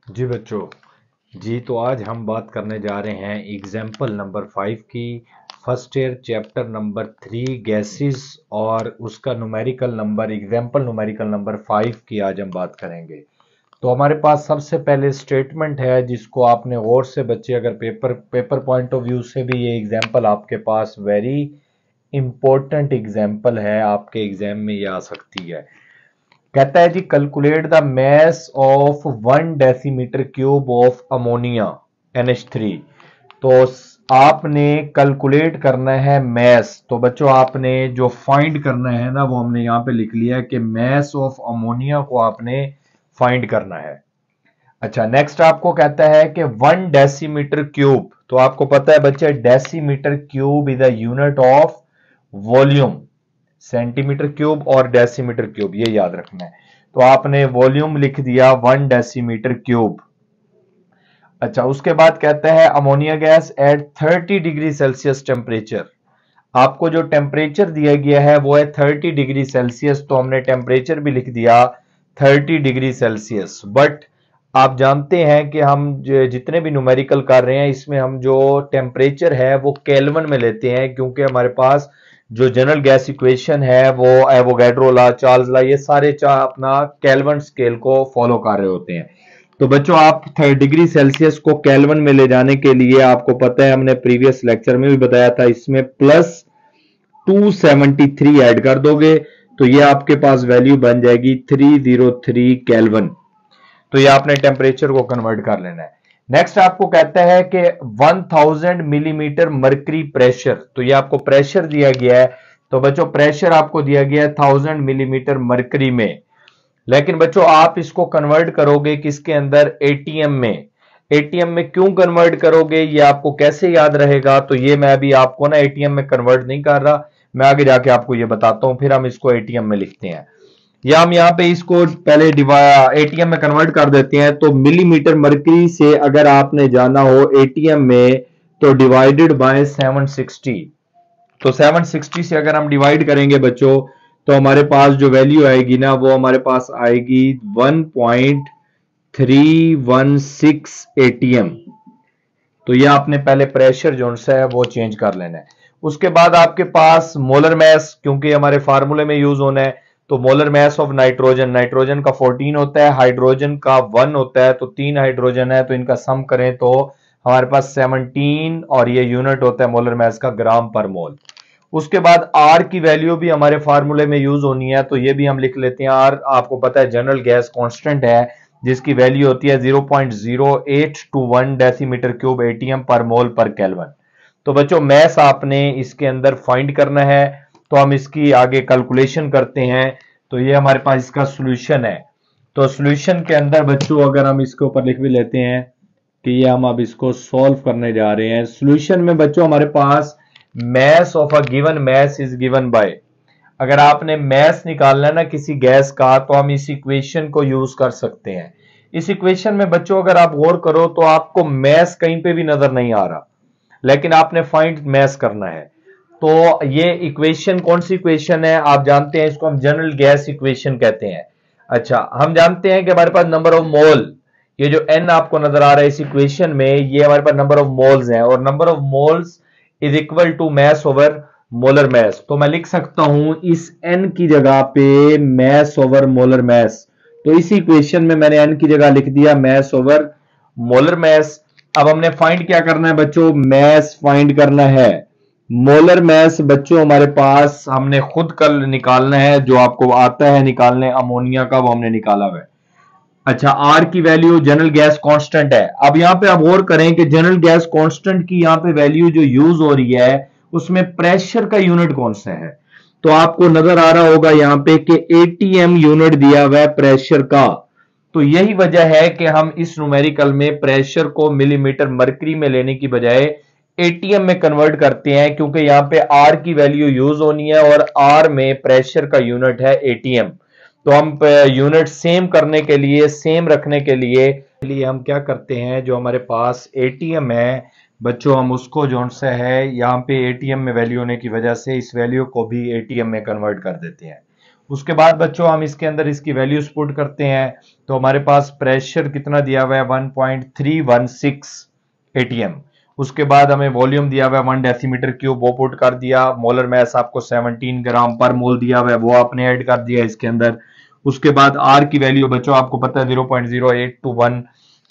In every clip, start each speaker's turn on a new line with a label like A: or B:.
A: जी बच्चों, जी तो आज हम बात करने जा रहे हैं एग्जाम्पल नंबर 5 की। First year chapter number 3 gases और उसका numerical number example numerical number 5 की आज हम बात करेंगे। तो हमारे पास सबसे पहले स्टेटमेंट है जिसको आपने गौर से बच्चे अगर पेपर पॉइंट ऑफ व्यू से भी ये एग्जाम्पल आपके पास वेरी इंपॉर्टेंट एग्जाम्पल है, आपके एग्जाम में ये आ सकती है। कहता है जी calculate the mass of 1 decimeter cube of ammonia NH3। तो आपने कैलकुलेट करना है मैस। तो बच्चों आपने जो फाइंड करना है ना वो हमने यहाँ पे लिख लिया है कि मैस ऑफ अमोनिया को आपने फाइंड करना है। अच्छा, नेक्स्ट आपको कहता है कि 1 डेसीमीटर क्यूब। तो आपको पता है बच्चे decimetre cube is the unit of volume. Centimetre cube और डेसीमीटर क्यूब ये याद रखना है। तो आपने वॉल्यूम लिख दिया 1 डेसीमीटर क्यूब। अच्छा, उसके बाद कहता है ammonia gas at 30 degree Celsius temperature. आपको जो टेम्परेचर दिया गया है वो है 30 डिग्री सेल्सियस। तो हमने टेम्परेचर भी लिख दिया 30 डिग्री सेल्सियस। बट आप जानते हैं कि हम जितने भी न्यूमेरिकल कर रहे हैं इसमें हम जो टेम्परेचर है वो केल्विन में लेते हैं, क्योंकि हमारे पास जो जनरल गैस इक्वेशन है वो एवोगैड्रो लॉ, चार्ल्स लॉ, ये सारे अपना केल्विन स्केल को फॉलो कर रहे होते हैं। तो बच्चों आप डिग्री सेल्सियस को केल्विन में ले जाने के लिए आपको पता है, हमने प्रीवियस लेक्चर में भी बताया था, इसमें प्लस 273 ऐड कर दोगे तो ये आपके पास वैल्यू बन जाएगी 303 केल्विन। तो ये आपने टेम्परेचर को कन्वर्ट कर लेना है। नेक्स्ट आपको कहता है कि 1000 मिलीमीटर मर्करी प्रेशर। तो ये आपको प्रेशर दिया गया है। तो बच्चों प्रेशर आपको दिया गया है 1000 मिलीमीटर मर्करी में। लेकिन बच्चों आप इसको कन्वर्ट करोगे किसके अंदर? एटीएम में। एटीएम में क्यों कन्वर्ट करोगे, ये आपको कैसे याद रहेगा? तो ये मैं अभी आपको ना एटीएम में कन्वर्ट नहीं कर रहा, मैं आगे जाके आपको ये बताता हूं, फिर हम इसको एटीएम में लिखते हैं। या हम यहाँ पे इसको पहले एटीएम में कन्वर्ट कर देते हैं। तो मिलीमीटर मर्करी से अगर आपने जाना हो एटीएम में तो डिवाइडेड बाय 760। तो 760 से अगर हम डिवाइड करेंगे बच्चों तो हमारे पास जो वैल्यू आएगी ना वो हमारे पास आएगी 1.316 एटीएम। तो ये आपने पहले प्रेशर जो है वो चेंज कर लेना है। उसके बाद आपके पास मोलर मैस, क्योंकि हमारे फार्मूले में यूज होना है, तो molar mass of nitrogen, nitrogen का 14 होता है, हाइड्रोजन का 1 होता है, तो 3 हाइड्रोजन है तो इनका सम करें तो हमारे पास 17 और ये यूनिट होता है मोलर मैस का ग्राम पर मोल। उसके बाद आर की वैल्यू भी हमारे फार्मूले में यूज होनी है, तो ये भी हम लिख लेते हैं। आर आपको पता है जनरल गैस कांस्टेंट है जिसकी वैल्यू होती है 0.0821 डेसीमीटर क्यूब एटीएम पर मोल पर केल्विन। तो बच्चों मैस आपने इसके अंदर फाइंड करना है, तो हम इसकी आगे कैलकुलेशन करते हैं। तो ये हमारे पास इसका सॉल्यूशन है। तो सॉल्यूशन के अंदर बच्चों अगर हम इसके ऊपर लिख भी लेते हैं कि ये हम अब इसको सॉल्व करने जा रहे हैं। सॉल्यूशन में बच्चों हमारे पास mass of a given mass is given by, अगर आपने मैस निकालना है ना किसी गैस का तो हम इस इक्वेशन को यूज कर सकते हैं। इस इक्वेशन में बच्चों अगर आप गौर करो तो आपको मैस कहीं पे भी नजर नहीं आ रहा, लेकिन आपने फाइंड मैस करना है। तो ये इक्वेशन कौन सी इक्वेशन है आप जानते हैं, इसको हम जनरल गैस इक्वेशन कहते हैं। अच्छा, हम जानते हैं कि हमारे पास नंबर ऑफ मोल, ये जो n आपको नजर आ रहा है इस इक्वेशन में, ये हमारे पास नंबर ऑफ मोल्स हैं, और number of moles is equal to mass over molar mass. तो मैं लिख सकता हूं इस n की जगह पे मैस ओवर मोलर मैस। तो इस इक्वेशन में मैंने n की जगह लिख दिया मैस ओवर मोलर मैस। अब हमने फाइंड क्या करना है बच्चों? मैस फाइंड करना है। मोलर मैस बच्चों हमारे पास हमने खुद कल निकालना है, जो आपको आता है निकालने अमोनिया का वो हमने निकाला हुआ है। अच्छा, आर की वैल्यू जनरल गैस कांस्टेंट है। अब यहां पे आप गौर करें कि जनरल गैस कांस्टेंट की यहां पे वैल्यू जो यूज हो रही है उसमें प्रेशर का यूनिट कौन सा है? तो आपको नजर आ रहा होगा यहां पे कि एटीएम यूनिट दिया हुआ है प्रेशर का। तो यही वजह है कि हम इस न्यूमेरिकल में प्रेशर को मिलीमीटर मर्करी में लेने की बजाय एटीएम में कन्वर्ट करते हैं, क्योंकि यहां पे आर की वैल्यू यूज होनी है और आर में प्रेशर का यूनिट है एटीएम। तो हम यूनिट सेम करने के लिए, सेम रखने के लिए हम क्या करते हैं, जो हमारे पास एटीएम है बच्चों हम उसको जो सा है यहाँ पे एटीएम में वैल्यू होने की वजह से इस वैल्यू को भी एटीएम में कन्वर्ट कर देते हैं। उसके बाद बच्चों हम इसके अंदर इसकी वैल्यूज पुट करते हैं, तो हमारे पास प्रेशर कितना दिया हुआ है 1.316 एटीएम। उसके बाद हमें वॉल्यूम दिया हुआ है 1 डेसीमीटर क्यूब, वो पुट कर दिया। मोलर मैस आपको 17 ग्राम पर मोल दिया हुआ है, वो आपने ऐड कर दिया इसके अंदर। उसके बाद आर की वैल्यू बच्चों आपको पता है 0.0821।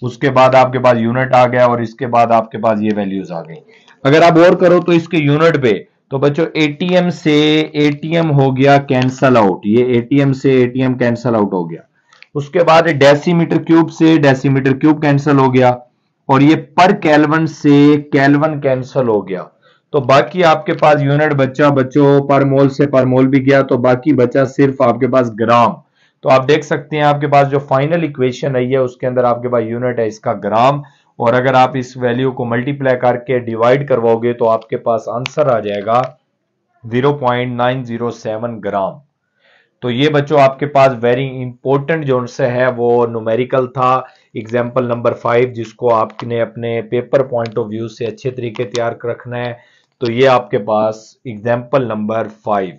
A: उसके बाद आपके पास यूनिट आ गया और इसके बाद आपके पास ये वैल्यूज आ गई। अगर आप और करो तो इसके यूनिट पे, तो बच्चों एटीएम से एटीएम हो गया कैंसल आउट, ये एटीएम से एटीएम कैंसल आउट हो गया। उसके बाद डेसीमीटर क्यूब से डेसीमीटर क्यूब कैंसिल हो गया, और ये पर केल्विन से केल्विन कैंसिल हो गया। तो बाकी आपके पास यूनिट बच्चा बच्चों पर मोल से पर मोल भी गया, तो बाकी बचा सिर्फ आपके पास ग्राम। तो आप देख सकते हैं आपके पास जो फाइनल इक्वेशन आई है उसके अंदर आपके पास यूनिट है इसका ग्राम, और अगर आप इस वैल्यू को मल्टीप्लाई करके डिवाइड करवाओगे तो आपके पास आंसर आ जाएगा 0.907 ग्राम। तो ये बच्चों आपके पास वेरी इंपॉर्टेंट जो से है वो न्यूमेरिकल था, एग्जाम्पल नंबर 5, जिसको आपने अपने पेपर पॉइंट ऑफ व्यू से अच्छे तरीके तैयार रखना है। तो ये आपके पास एग्जाम्पल नंबर 5।